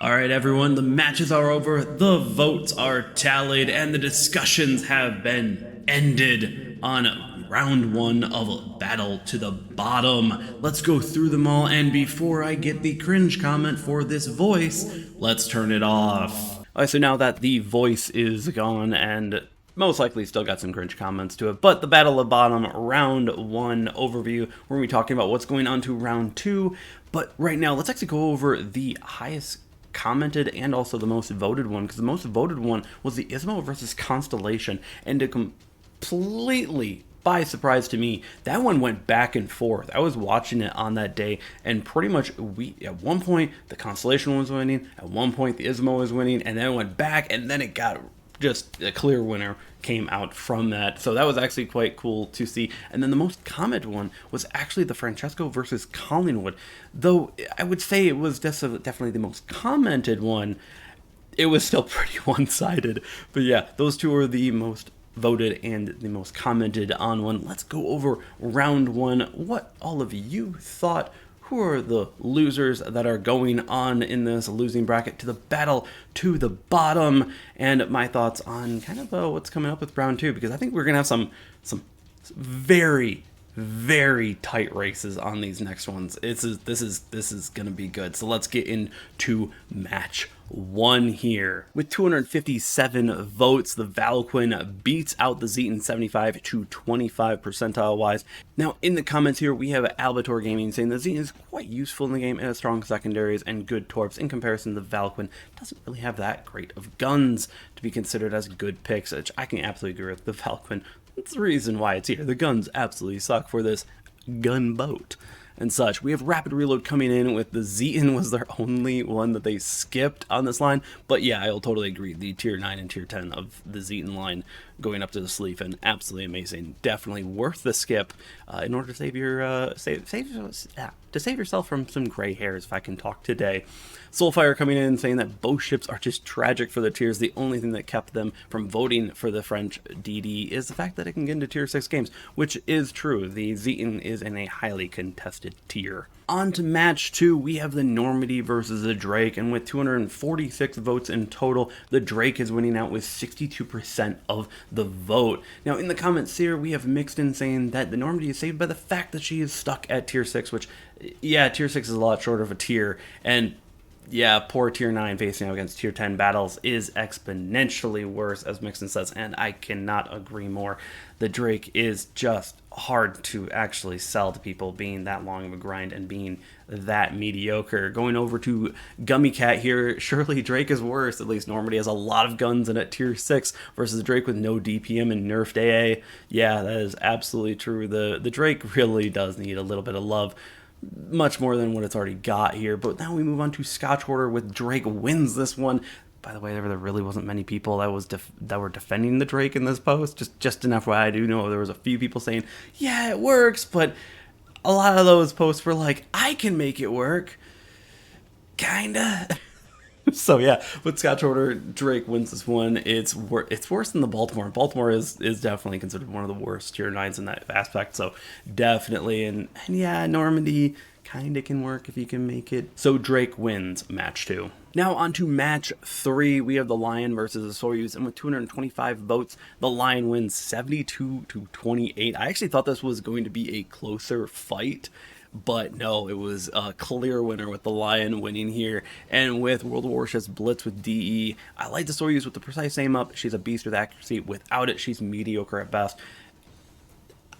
Alright, everyone, the matches are over, the votes are tallied, and the discussions have been ended on round one of Battle to the Bottom. Let's go through them all, and before I get the cringe comment for this voice, let's turn it off. Alright, so now that the voice is gone, and most likely still got some cringe comments to it, but the Battle of the Bottom round one overview, we're going to be talking about what's going on to round two, but right now, let's actually go over the highest commented and also the most voted one, because the most voted one was the Ismo versus Constellation, and to completely by surprise to me, that one went back and forth. I was watching it on that day, and pretty much at one point the Constellation was winning, at one point the Ismo was winning, and then it went back, and then it got just a clear winner came out from that. So that was actually quite cool to see. And then the most commented one was actually the Francesco versus Collingwood. Though I would say it was definitely the most commented one, it was still pretty one-sided. But yeah, those two are the most voted and the most commented on one. Let's go over round one, what all of you thought. Who are the losers that are going on in this losing bracket to the Battle to the Bottom, and my thoughts on kind of what's coming up with round two, because I think we're gonna have some very tight races on these next ones. This is gonna be good. So let's get into match one here. With 257 votes, the Valquin beats out the Zeton 75 to 25 percentile wise. Now in the comments here we have Albator Gaming saying the Zeton is quite useful in the game and has strong secondaries and good torps in comparison to the Valquin. Doesn't really have that great of guns to be considered as good picks, which I can absolutely agree with. The Valquin, that's the reason why it's here. The guns absolutely suck for this gunboat and such. We have rapid reload coming in with the Zeton was their only one that they skipped on this line. But yeah, I'll totally agree. The tier 9 and tier 10 of the Zeton line going up to the sleeve, and absolutely amazing. Definitely worth the skip in order to save your save yourself from some gray hairs, if I can talk today. Soulfire coming in saying that both ships are just tragic for the tiers. The only thing that kept them from voting for the French DD is the fact that it can get into tier 6 games, which is true. The Zeton is in a highly contested tier. On to match 2, we have the Normandy versus the Drake, and with 246 votes in total, the Drake is winning out with 62% of the vote. Now in the comments here, we have Mixed in saying that the Normandy is saved by the fact that she is stuck at tier 6, which, yeah, tier 6 is a lot shorter of a tier, and yeah, poor tier 9 facing out against tier 10 battles is exponentially worse, as Mixon says, and I cannot agree more. The Drake is just hard to actually sell to people, being that long of a grind and being that mediocre. Going over to Gummy Cat here, surely Drake is worse. At least Normandy has a lot of guns and at tier 6 versus Drake with no DPM and nerfed AA. Yeah, that is absolutely true. The Drake really does need a little bit of love, much more than what it's already got here. But now we move on to Scotch Order with Drake wins this one. By the way, there really wasn't many people that were defending the Drake in this post. Just enough why I do know there was a few people saying, yeah, it works, but a lot of those posts were like, I can make it work. Kinda. So yeah, with Scotch Order, Drake wins this one. It's worse than the Baltimore. Baltimore is definitely considered one of the worst tier 9s in that aspect. So definitely, and yeah, Normandy kinda can work if you can make it. So Drake wins match 2. Now on to match 3, we have the Lion versus the Soyuz, and with 225 votes, the Lion wins 72 to 28. I actually thought this was going to be a closer fight, but no, it was a clear winner with the Lion winning here. And with WoWsBlitz with DE, I like the Soyuz with the precise aim up. She's a beast with accuracy. Without it, she's mediocre at best.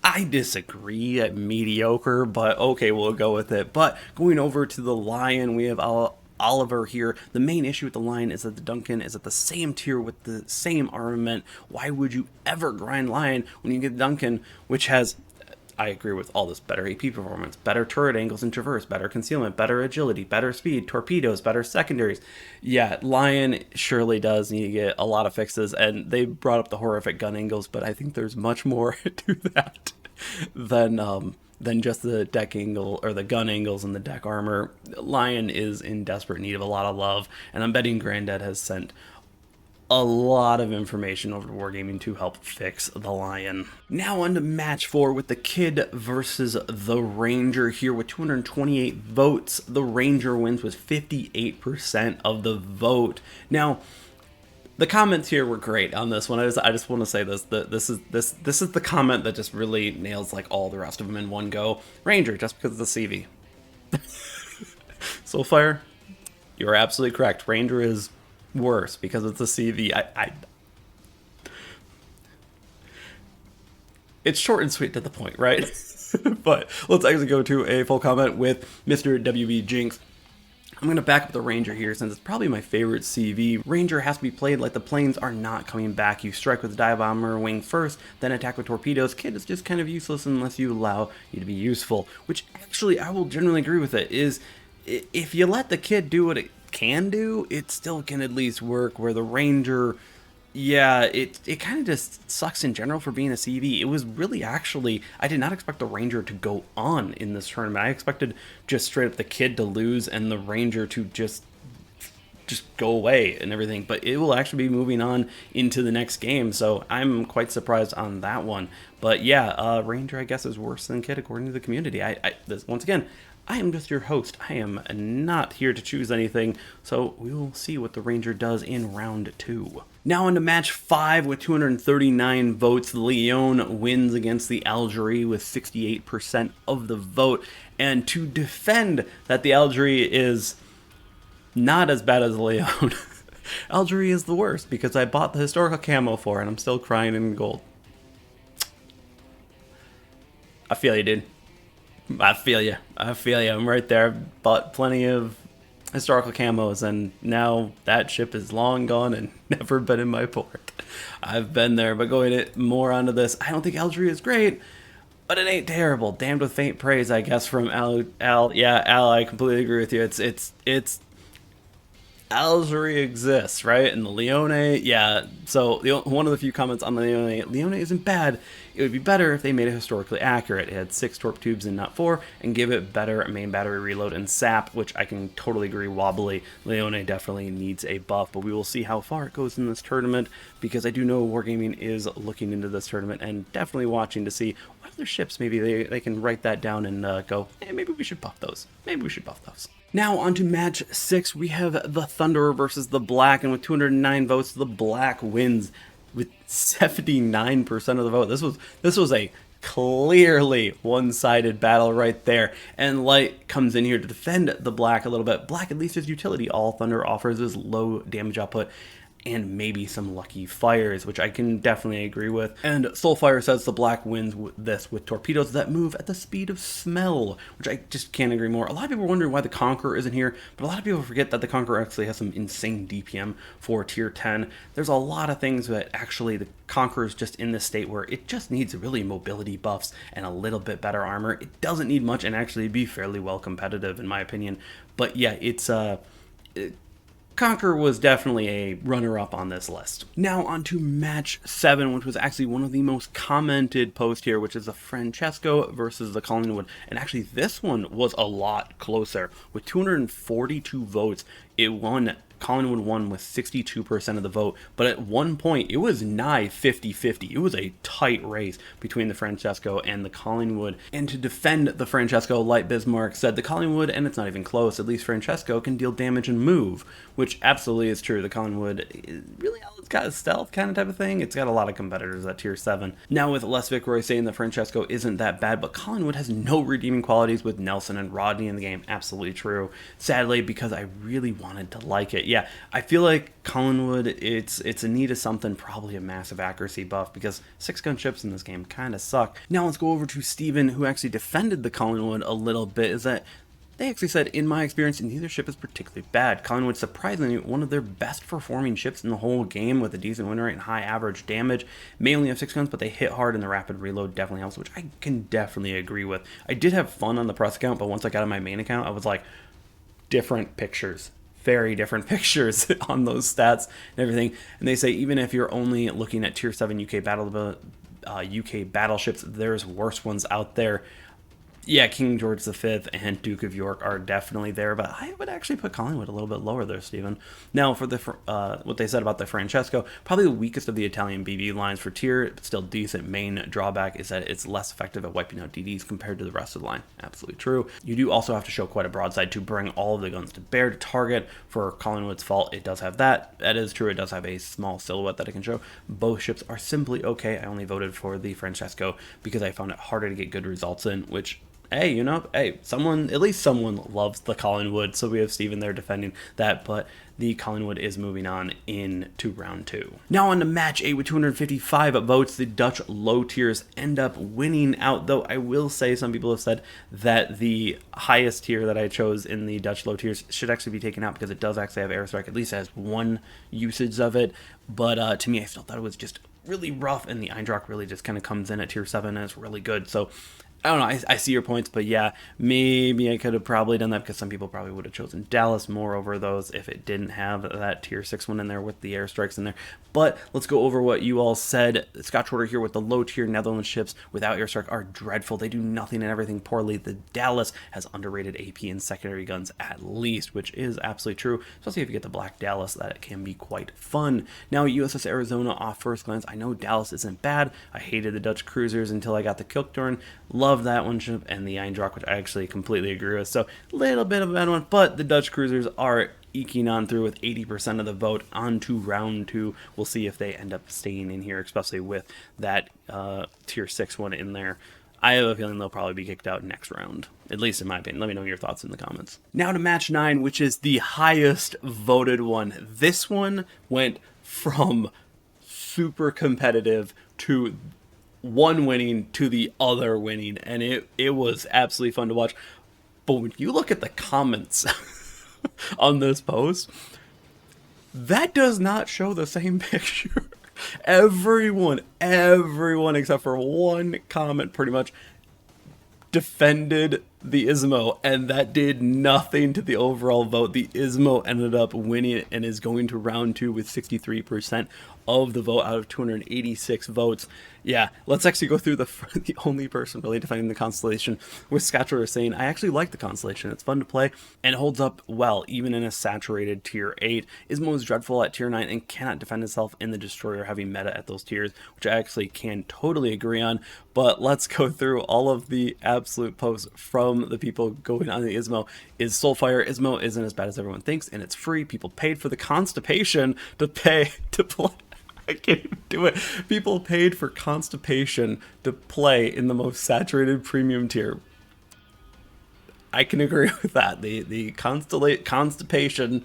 I disagree at mediocre, but okay, we'll go with it. But going over to the Lion, we have Oliver here. The main issue with the Lion is that the Duncan is at the same tier with the same armament. Why would you ever grind Lion when you get Duncan, which has, I agree with all this, better AP performance, better turret angles and traverse, better concealment, better agility, better speed, torpedoes, better secondaries. Yeah, Lion surely does need to get a lot of fixes, and they brought up the horrific gun angles, but I think there's much more to that than just the deck angle or the gun angles and the deck armor. Lion is in desperate need of a lot of love, and I'm betting Granddad has sent a lot of information over to Wargaming to help fix the Lion. Now on to match 4 with the Kid versus the Ranger here with 228 votes. The Ranger wins with 58% of the vote. Now, the comments here were great on this one. I just want to say this. This is the comment that just really nails like all the rest of them in one go. Ranger, just because of the CV. Soulfire, you're absolutely correct. Ranger is worse because it's a CV. It's short and sweet to the point, right? But let's actually go to a full comment with Mr. WB Jinx. I'm going to back up the Ranger here since it's probably my favorite CV. Ranger has to be played like the planes are not coming back. You strike with the dive bomber wing first, then attack with torpedoes. Kid is just kind of useless unless you allow you to be useful, which actually I will generally agree with it. Is if you let the Kid do what it can do, it still can at least work, where the Ranger, yeah, it kind of just sucks in general for being a CV. It was really actually, I did not expect the Ranger to go on in this tournament. I expected just straight up the Kid to lose and the Ranger to just go away and everything, but it will actually be moving on into the next game, so I'm quite surprised on that one. But yeah, Ranger I guess is worse than Kid according to the community. Once again, I am just your host. I am not here to choose anything, so we will see what the Ranger does in round 2. Now on to match 5 with 239 votes. Leon wins against the Algerie with 68% of the vote. And to defend that the Algerie is not as bad as Leon, Algerie is the worst because I bought the historical camo for it and I'm still crying in gold. I feel you, dude. I feel you. I'm right there. I've bought plenty of historical camos, and now that ship is long gone and never been in my port. I've been there, but going more onto this, I don't think Algeria is great, but it ain't terrible. Damned with faint praise, I guess, from Al. Yeah, Al, I completely agree with you. It's Algeria exists, right? And the Leone, yeah. So one of the few comments on the Leone isn't bad. It would be better if they made it historically accurate. It had 6 torp tubes and not 4, and give it better main battery reload and sap, which I can totally agree wobbly. Leone definitely needs a buff, but we will see how far it goes in this tournament, because I do know Wargaming is looking into this tournament and definitely watching to see what other ships maybe they can write that down and go, hey, maybe we should buff those. Maybe we should buff those. Now on to match 6, we have the Thunderer versus the Black, and with 209 votes, the Black wins with 79% of the vote. This was a clearly one-sided battle right there, and Light comes in here to defend the Black a little bit. Black at least has utility. All Thunder offers is low damage output and maybe some lucky fires, which I can definitely agree with. And Soulfire says the Black wins this with torpedoes that move at the speed of smell, which I just can't agree more. A lot of people are wondering why the Conqueror isn't here, but a lot of people forget that the Conqueror actually has some insane DPM for tier 10. There's a lot of things that actually the Conqueror is just in this state where it just needs really mobility buffs and a little bit better armor. It doesn't need much and actually be fairly well competitive in my opinion. But yeah, Conqueror was definitely a runner-up on this list. Now on to match 7, which was actually one of the most commented posts here, which is the Francesco versus the Collingwood. And actually this one was a lot closer. With 242 votes, it won. Collingwood won with 62% of the vote, but at one point it was nigh 50-50. It was a tight race between the Francesco and the Collingwood. And to defend the Francesco, Light Bismarck said the Collingwood, and it's not even close, at least Francesco can deal damage and move, which absolutely is true. The Collingwood is really all it's got a stealth kind of type of thing. It's got a lot of competitors at tier 7. Now with Les Viceroy saying the Francesco isn't that bad, but Collingwood has no redeeming qualities with Nelson and Rodney in the game. Absolutely true. Sadly, because I really wanted to like it. Yeah, I feel like Collingwood, it's in need of something, probably a massive accuracy buff, because 6-gun ships in this game kind of suck. Now let's go over to Steven, who actually defended the Collingwood a little bit, is that they actually said, in my experience, neither ship is particularly bad. Collingwood, surprisingly, one of their best performing ships in the whole game with a decent win rate and high average damage. May only have 6 guns, but they hit hard and the rapid reload definitely helps, which I can definitely agree with. I did have fun on the press account, but once I got on my main account, I was like, different pictures. Very different pictures on those stats and everything. And they say even if you're only looking at tier 7 UK battleships, there's worse ones out there. Yeah, King George V and Duke of York are definitely there, but I would actually put Collingwood a little bit lower there, Stephen. Now, for the what they said about the Francesco, probably the weakest of the Italian BB lines for tier, but still decent. Main drawback is that it's less effective at wiping out DDs compared to the rest of the line. Absolutely true. You do also have to show quite a broadside to bring all of the guns to bear to target. For Collingwood's fault, it does have that. That is true. It does have a small silhouette that it can show. Both ships are simply okay. I only voted for the Francesco because I found it harder to get good results in, which hey, at least someone loves the Collingwood, so we have Steven there defending that, but the Collingwood is moving on into round 2. Now on to match 8 with 255 votes. The Dutch low tiers end up winning out, though I will say some people have said that the highest tier that I chose in the Dutch low tiers should actually be taken out because it does actually have airstrike, at least has one usage of it, but to me I still thought it was just really rough, and the Eindhoven really just kind of comes in at tier 7 and it's really good, so I don't know, I see your points, but yeah, maybe I could have probably done that because some people probably would have chosen Dallas more over those if it didn't have that tier 6 one in there with the airstrikes in there. But let's go over what you all said. Scotch Order here with the low tier Netherlands ships without airstrike are dreadful. They do nothing and everything poorly. The Dallas has underrated AP and secondary guns at least, which is absolutely true, especially if you get the Black Dallas, that it can be quite fun. Now USS Arizona off first glance, I know Dallas isn't bad. I hated the Dutch cruisers until I got the Kilkdorn. Love that one ship, and the Eindhoven, which I actually completely agree with. So a little bit of a bad one, but the Dutch cruisers are eking on through with 80% of the vote on to round 2. We'll see if they end up staying in here, especially with that tier 6 one in there. I have a feeling they'll probably be kicked out next round, at least in my opinion. Let me know your thoughts in the comments. Now to match 9, which is the highest voted one. This one went from super competitive to one winning to the other winning, and it was absolutely fun to watch. But when you look at the comments on this post, that does not show the same picture. Everyone except for one comment pretty much defended the Ismo, and that did nothing to the overall vote. The Ismo ended up winning and is going to round 2 with 63% of the vote out of 286 votes. Yeah, let's actually go through the only person really defending the Constellation, with Scatcher saying, I actually like the Constellation. It's fun to play and holds up well, even in a saturated tier 8. Ismo is dreadful at tier 9 and cannot defend itself in the destroyer heavy meta at those tiers, which I actually can totally agree on. But let's go through all of the absolute posts from the people going on the Ismo. Is Soulfire Ismo isn't as bad as everyone thinks, and it's free. People paid for the constipation to pay to play. I can't even do it. People paid for constipation to play in the most saturated premium tier. I can agree with that. The constipation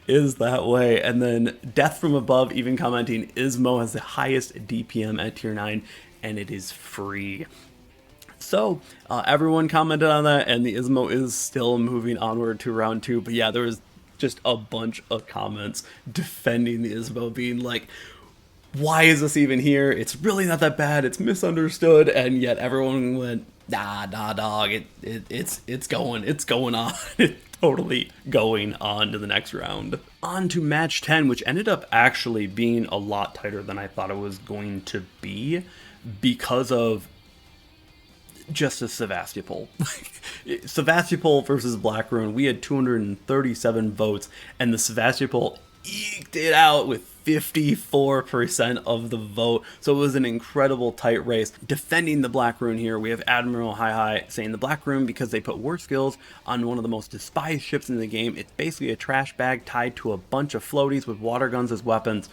is that way. And then Death from Above even commenting, Ismo has the highest DPM at tier 9 and it is free. So everyone commented on that, and the Ismo is still moving onward to round 2. But yeah, there was just a bunch of comments defending the Ismo, being like, why is this even here? It's really not that bad. It's misunderstood. And yet everyone went, nah, dog. It's going on. It's totally going on to the next round. On to match 10, which ended up actually being a lot tighter than I thought it was going to be because of just a Sevastopol. Sevastopol versus Black Rune, we had 237 votes, and the Sevastopol eked it out with 54% of the vote. So it was an incredible tight race. Defending the Black Rune here, we have Admiral Hi saying the Black Rune, because they put war skills on one of the most despised ships in the game. It's basically a trash bag tied to a bunch of floaties with water guns as weapons.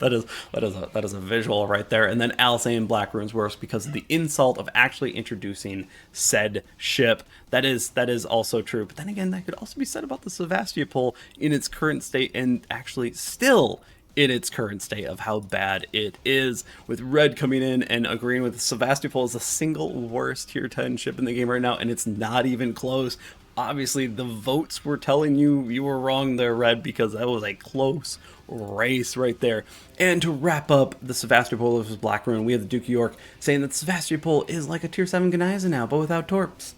That is a visual right there. And then Al saying Black Rune's worse because of the insult of actually introducing said ship. That is also true. But then again, that could also be said about the Sevastopol in its current state, and actually still in its current state of how bad it is, with Red coming in and agreeing with Sevastopol is the single worst tier 10 ship in the game right now, and it's not even close. Obviously, the votes were telling you were wrong there, Red, because that was a close race right there. And to wrap up the Sevastopol versus Black Rune, we have the Duke of York saying that Sevastopol is like a tier 7 Geniza now, but without torps.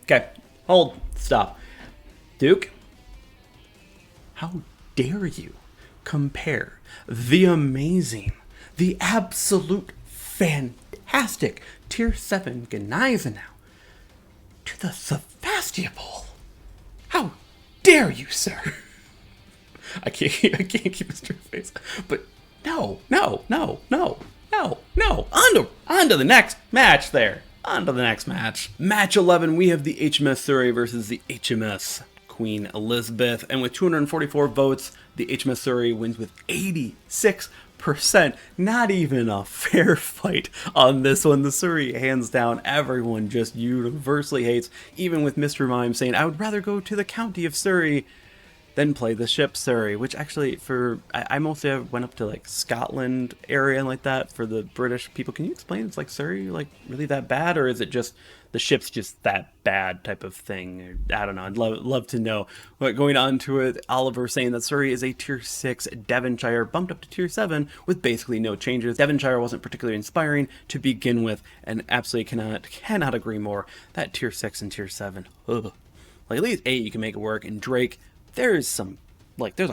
Okay, hold, stop. Duke, how dare you compare the amazing, the absolute fantastic fantastic tier 7 Gneisenau to the Sevastopol. How dare you, sir? I can't keep a straight face. But no. On to the next match there. On to the next match. Match 11, we have the HMS Surrey versus the HMS Queen Elizabeth. And with 244 votes, the HMS Surrey wins with 86%. Not even a fair fight on this one. The Surrey, hands down, everyone just universally hates. Even with Mr. Mime saying, I would rather go to the county of Surrey then play the ship Surrey, which actually I mostly went up to like Scotland area and like that for the British people. Can you explain, it's like Surrey like really that bad, or is it just the ship's just that bad type of thing? I don't know. I'd love to know. But going on to it, Oliver saying that Surrey is a tier 6 Devonshire bumped up to tier 7 with basically no changes. Devonshire wasn't particularly inspiring to begin with, and absolutely cannot agree more. That tier 6 and tier 7, ugh. Like at least 8 you can make it work, and Drake, there's a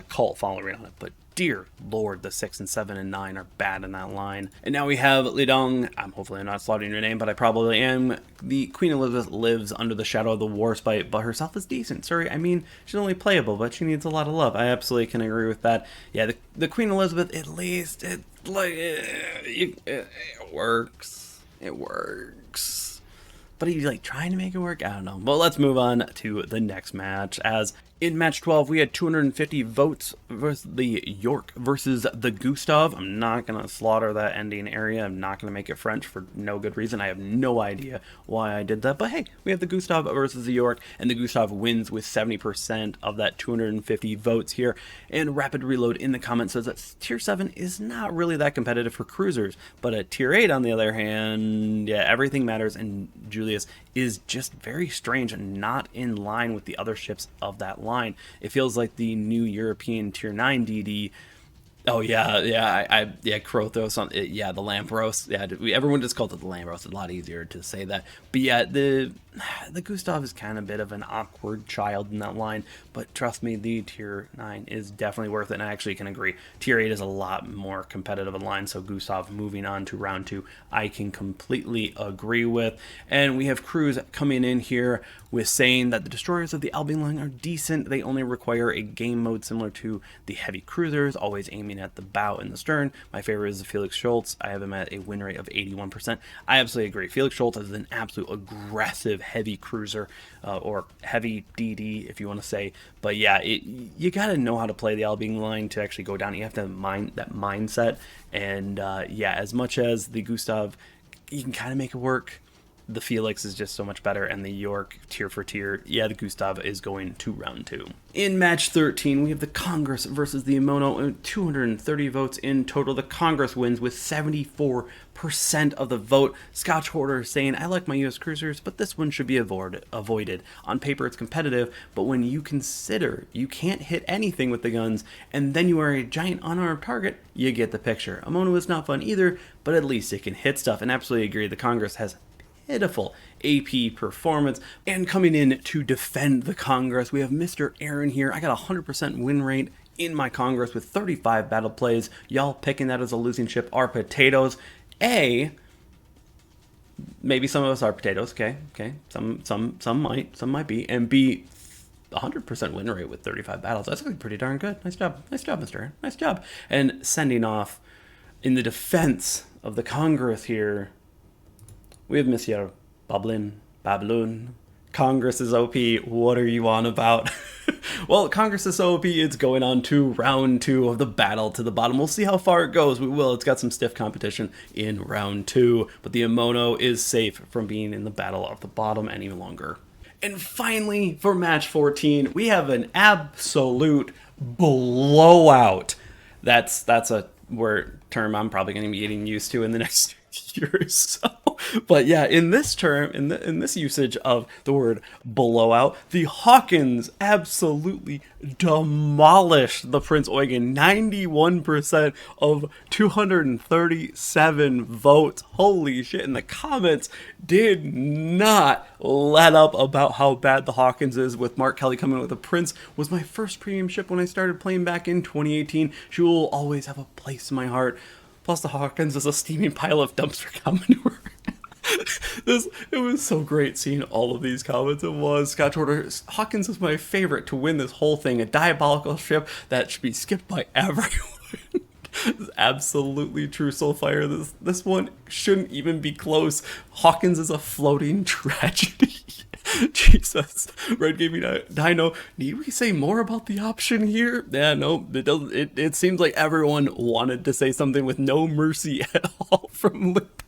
cult following on it, but dear lord, the 6 and 7 and 9 are bad in that line. And now we have Lidong. I'm hopefully not slaughtering your name, but I probably am. The Queen Elizabeth lives under the shadow of the war spite, but herself is decent. Sorry, I mean, she's only playable, but she needs a lot of love. I absolutely can agree with that. Yeah, the Queen Elizabeth, at least, it works. It works. But are you like trying to make it work? I don't know. But let's move on to the next match. As in match 12, we had 250 votes versus the York versus the Gustav. I'm not going to slaughter that ending area. I'm not going to make it French for no good reason. I have no idea why I did that. But hey, we have the Gustav versus the York, and the Gustav wins with 70% of that 250 votes here. And Rapid Reload in the comments says that tier 7 is not really that competitive for cruisers. But at tier 8, on the other hand, yeah, everything matters, and Julius is just very strange and not in line with the other ships of that line. It feels like the new European tier 9 DD. Oh yeah, Krothos on it, yeah, the Lampros. Yeah, everyone just called it the Lampros. It's a lot easier to say that. But yeah, the Gustav is kind of a bit of an awkward child in that line. But trust me, the tier 9 is definitely worth it, and I actually can agree. Tier 8 is a lot more competitive in line, so Gustav moving on to round 2, I can completely agree with. And we have Cruz coming in here with saying that the destroyers of the Albion line are decent. They only require a game mode similar to the heavy cruisers, always aiming at the bow and the stern. My favorite is Felix Schultz. I have him at a win rate of 81%. I absolutely agree. Felix Schultz is an absolute aggressive heavy cruiser, or heavy DD if you want to say. But yeah, you got to know how to play the Albion line to actually go down. You have to have that mindset. And yeah, as much as the Gustav, you can kind of make it work, the Felix is just so much better, and the York, tier for tier, yeah, the Gustav is going to round 2. In match 13, we have the Congress versus the Emono, 230 votes in total. The Congress wins with 74% of the vote. Scotch Hoarder saying, I like my US cruisers, but this one should be avoided. On paper, it's competitive, but when you consider you can't hit anything with the guns, and then you are a giant unarmed target, you get the picture. Emono is not fun either, but at least it can hit stuff, and absolutely agree, the Congress has pitiful AP performance. And coming in to defend the Congress, we have Mr. Aaron here. I got a 100% win rate in my Congress with 35 battle plays. Y'all picking that as a losing ship are potatoes. A, maybe some of us are potatoes. Okay. Some might be. And B, 100% win rate with 35 battles. That's actually pretty darn good. Nice job, Mr. Aaron. Nice job. And sending off in the defense of the Congress here, we have Monsieur Babylon. Congress is OP. What are you on about? Well, Congress is OP. It's going on to round 2 of the battle to the bottom. We'll see how far it goes. We will. It's got some stiff competition in round 2. But the Emono is safe from being in the battle of the bottom any longer. And finally, for match 14, we have an absolute blowout. That's a term I'm probably going to be getting used to in the next year or so. But yeah, in this term, in this usage of the word blowout, the Hawkins absolutely demolished the Prince Eugen. 91% of 237 votes. Holy shit. And the comments did not let up about how bad the Hawkins is, with Mark Kelly coming with the Prince was my first premium ship when I started playing back in 2018. She will always have a place in my heart. plus the Hawkins is a steaming pile of dumpster cow manure. It was so great seeing all of these comments. It was Scott Order. Hawkins is my favorite to win this whole thing. A diabolical ship that should be skipped by everyone. Absolutely true, Soulfire. This one shouldn't even be close. Hawkins is a floating tragedy. Jesus. Red Gaming Dino, need we say more about the option here? Yeah, no, it doesn't. It seems like everyone wanted to say something with no mercy at all from Lip.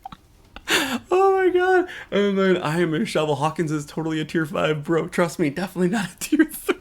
Oh my god. And then I am a shovel. Hawkins is totally a tier 5, bro. Trust me, definitely not a tier 3.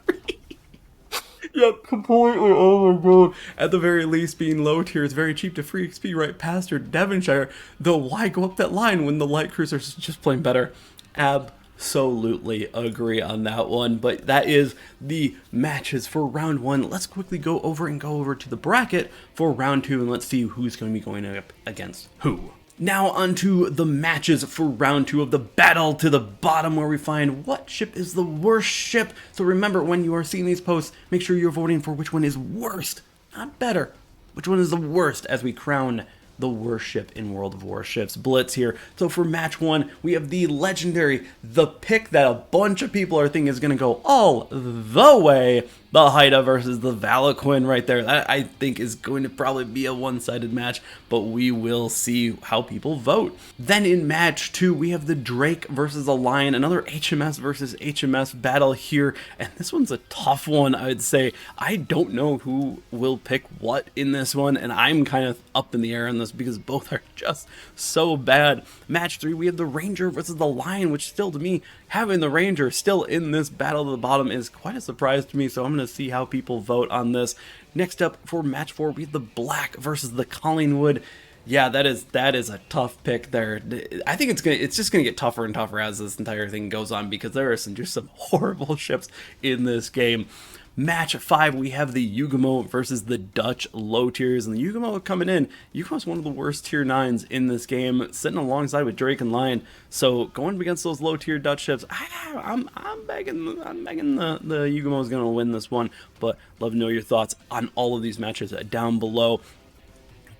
Yep, completely. Oh my god. At the very least, being low tier is very cheap to free XP right past your Devonshire. Though why go up that line when the light cruisers just playing better? Absolutely agree on that one. But that is the matches for round 1. Let's quickly go over to the bracket for round 2 and let's see who's going to be going up against who. Now onto the matches for round 2 of the battle to the bottom, where we find what ship is the worst ship. So remember, when you are seeing these posts, make sure you're voting for which one is worst, not better. Which one is the worst, as we crown the worst ship in World of Warships. Blitz here. So for match 1, we have the legendary, the pick that a bunch of people are thinking is going to go all the way, the Haida versus the Valakuen right there. That, I think, is going to probably be a one-sided match, but we will see how people vote. Then in match 2, we have the Drake versus the Lion, another HMS versus HMS battle here, and this one's a tough one, I would say. I don't know who will pick what in this one, and I'm kind of up in the air on this because both are just so bad. Match 3, we have the Ranger versus the Lion, which still, to me, having the Ranger still in this battle to the bottom is quite a surprise to me, so I'm going to see how people vote on this. Next up for match 4, we have the Black versus the Collingwood. Yeah, that is a tough pick there. I think it's just gonna get tougher and tougher as this entire thing goes on, because there are just some horrible ships in this game. Match 5, we have the Yugumo versus the Dutch low tiers, and the Yugumo coming in. Yugumo's one of the worst tier 9s in this game, sitting alongside with Drake and Lion. So going against those low tier Dutch ships, I'm begging the Yugumo's gonna win this one. But love to know your thoughts on all of these matches down below.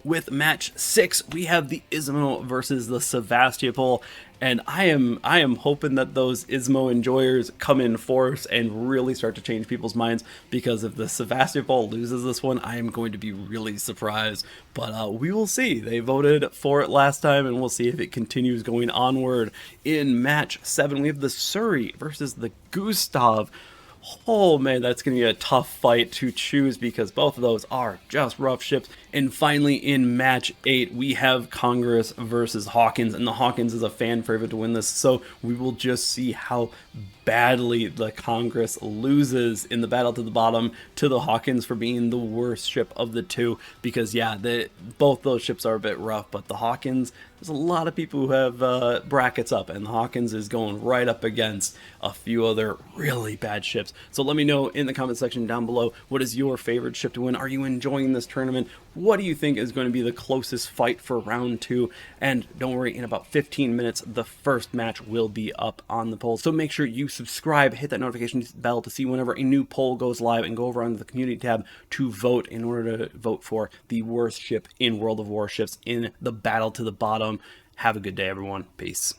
With match 6, we have the Ismo versus the Sevastopol, and I am hoping that those Ismo enjoyers come in force and really start to change people's minds, because if the Sevastopol loses this one, I am going to be really surprised. But we will see. They voted for it last time, and we'll see if it continues going onward. In match 7, we have the Surrey versus the Gustav. Oh man, that's going to be a tough fight to choose, because both of those are just rough ships. And finally, in match 8, we have Congress versus Hawkins, and the Hawkins is a fan favorite to win this, so we will just see how badly the Congress loses in the battle to the bottom to the Hawkins for being the worst ship of the two, because yeah, both those ships are a bit rough, but the Hawkins, there's a lot of people who have brackets up, and the Hawkins is going right up against a few other really bad ships. So let me know in the comment section down below, what is your favorite ship to win? Are you enjoying this tournament? What do you think is going to be the closest fight for round 2? And don't worry, in about 15 minutes, the first match will be up on the poll. So make sure you subscribe, hit that notification bell to see whenever a new poll goes live, and go over onto the community tab to vote in order to vote for the worst ship in World of Warships in the battle to the bottom. Have a good day, everyone. Peace.